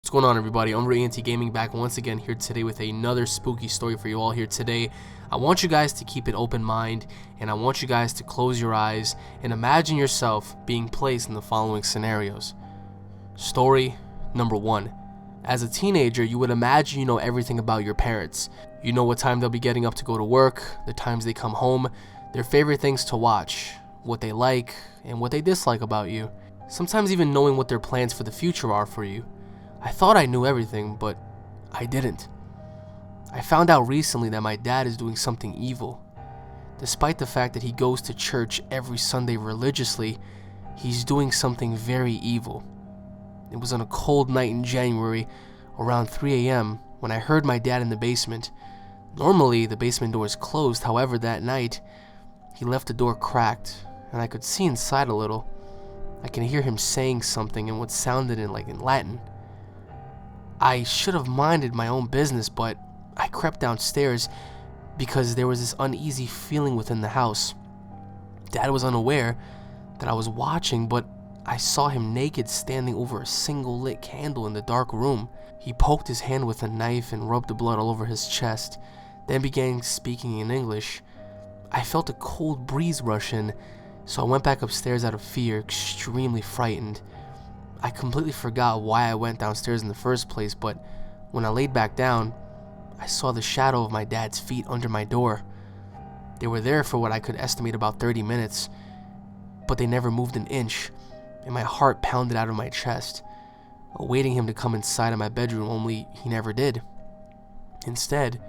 What's going on, everybody? UnrealEntGaming back once again here today with another spooky story for you all here today. I want you guys to keep an open mind, and I want you guys to close your eyes and imagine yourself being placed in the following scenarios. Story number 1. As a teenager, you would imagine you know everything about your parents. You know what time they'll be getting up to go to work, the times they come home, their favorite things to watch, what they like and what they dislike about you. Sometimes even knowing what their plans for the future are for you. I thought I knew everything, but I didn't. I found out recently that my dad is doing something evil. Despite the fact that he goes to church every Sunday religiously, he's doing something very evil. It was on a cold night in January, around 3 a.m., when I heard my dad in the basement. Normally, the basement door is closed, however, that night, he left the door cracked, and I could see inside a little. I can hear him saying something in what sounded in Latin. I should have minded my own business, but I crept downstairs because there was this uneasy feeling within the house. Dad was unaware that I was watching, but I saw him naked standing over a single lit candle in the dark room. He poked his hand with a knife and rubbed the blood all over his chest, then began speaking in English. I felt a cold breeze rush in, so I went back upstairs out of fear, extremely frightened. I completely forgot why I went downstairs in the first place, but when I laid back down, I saw the shadow of my dad's feet under my door. They were there for what I could estimate about 30 minutes, but they never moved an inch, and my heart pounded out of my chest, awaiting him to come inside of my bedroom, only he never did. Instead,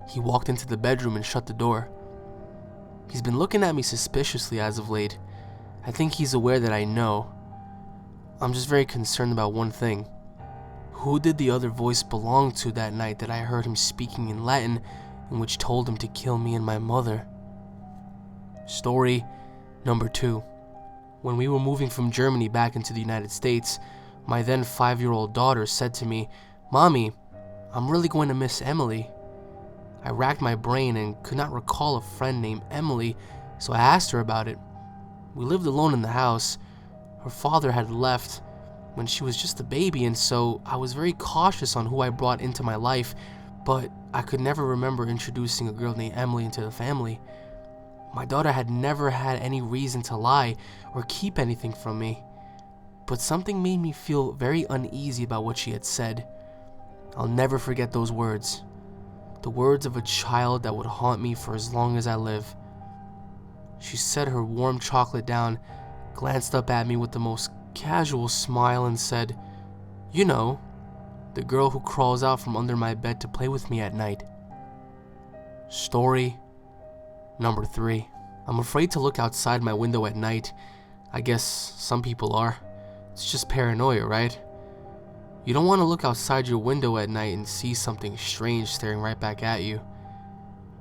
he walked into the bedroom and shut the door. He's been looking at me suspiciously as of late. I think he's aware that I know. I'm just very concerned about one thing. Who did the other voice belong to that night that I heard him speaking in Latin, in which told him to kill me and my mother? Story number 2. When we were moving from Germany back into the United States, my then 5-year-old daughter said to me, "Mommy, I'm really going to miss Emily." I racked my brain and could not recall a friend named Emily, so I asked her about it. We lived alone in the house. Her father had left when she was just a baby, and so I was very cautious on who I brought into my life, but I could never remember introducing a girl named Emily into the family. My daughter had never had any reason to lie or keep anything from me, but something made me feel very uneasy about what she had said. I'll never forget those words. The words of a child that would haunt me for as long as I live. She set her warm chocolate down, glanced up at me with the most casual smile and said, "You know, the girl who crawls out from under my bed to play with me at night." Story number 3. I'm afraid to look outside my window at night. I guess some people are. It's just paranoia, right? You don't want to look outside your window at night and see something strange staring right back at you.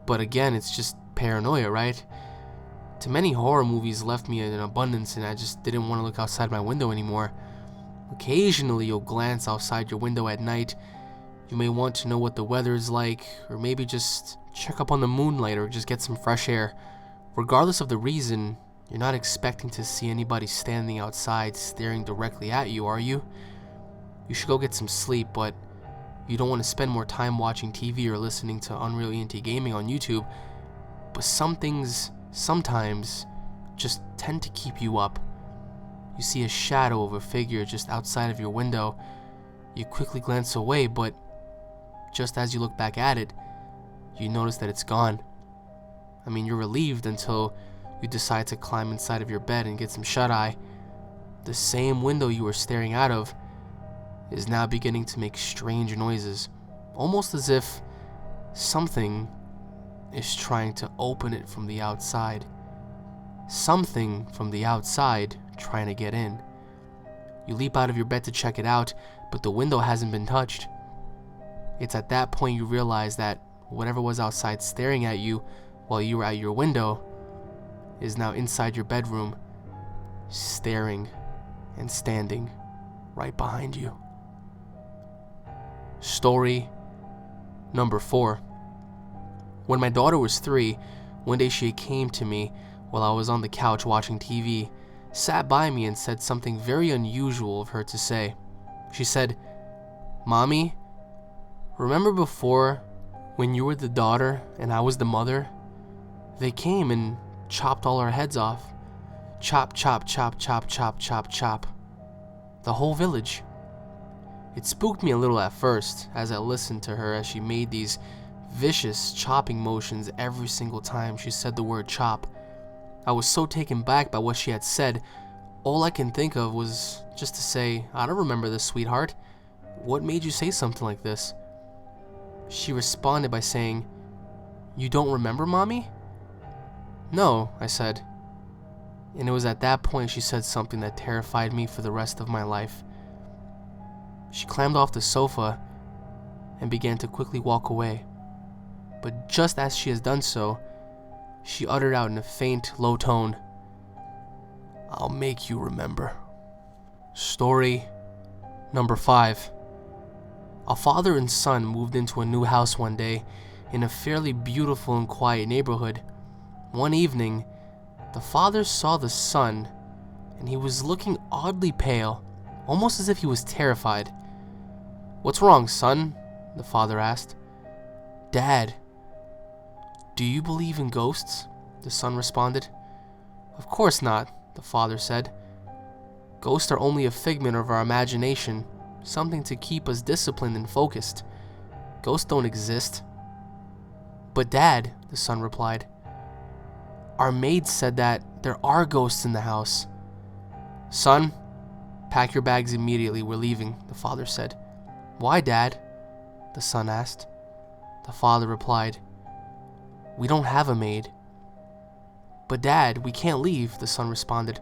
But again, it's just paranoia, right? Too many horror movies left me in abundance, and I just didn't want to look outside my window anymore. Occasionally, you'll glance outside your window at night. You may want to know what the weather is like, or maybe just check up on the moonlight or just get some fresh air. Regardless of the reason, you're not expecting to see anybody standing outside staring directly at you, are you? You should go get some sleep, but you don't want to spend more time watching TV or listening to UnrealEntGaming on YouTube. But some things sometimes just tend to keep you up. You see a shadow of a figure just outside of your window. You quickly glance away, but just as you look back at it, you notice that it's gone. I mean, you're relieved until you decide to climb inside of your bed and get some shut-eye. The same window you were staring out of is now beginning to make strange noises, almost as if something is trying to open it from the outside. Something from the outside trying to get in. You leap out of your bed to check it out, but the window hasn't been touched. It's at that point you realize that whatever was outside staring at you while you were at your window is now inside your bedroom, staring and standing right behind you. Story number 4. When my daughter was 3, one day she came to me while I was on the couch watching TV, sat by me and said something very unusual of her to say. She said, "Mommy, remember before when you were the daughter and I was the mother? They came and chopped all our heads off. Chop, chop, chop, chop, chop, chop, chop. The whole village." It spooked me a little at first as I listened to her as she made these vicious chopping motions every single time she said the word chop. I was so taken back by what she had said, all I can think of was just to say, "I don't remember this, sweetheart. What made you say something like this?" She responded by saying, "You don't remember, Mommy?" "No," I said. And it was at that point she said something that terrified me for the rest of my life. She climbed off the sofa and began to quickly walk away. But just as she has done so, she uttered out in a faint, low tone, "I'll make you remember." Story number 5. A father and son moved into a new house one day in a fairly beautiful and quiet neighborhood. One evening, the father saw the son, and he was looking oddly pale, almost as if he was terrified. "What's wrong, son?" the father asked. "Dad, do you believe in ghosts?" the son responded. "Of course not," the father said. "Ghosts are only a figment of our imagination, something to keep us disciplined and focused. Ghosts don't exist." "But Dad," the son replied, "our maid said that there are ghosts in the house." "Son, pack your bags immediately, we're leaving," the father said. "Why, Dad?" the son asked. The father replied, "We don't have a maid." "But Dad, we can't leave," the son responded.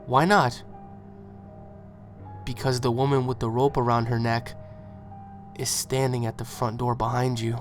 "Why not?" "Because the woman with the rope around her neck is standing at the front door behind you."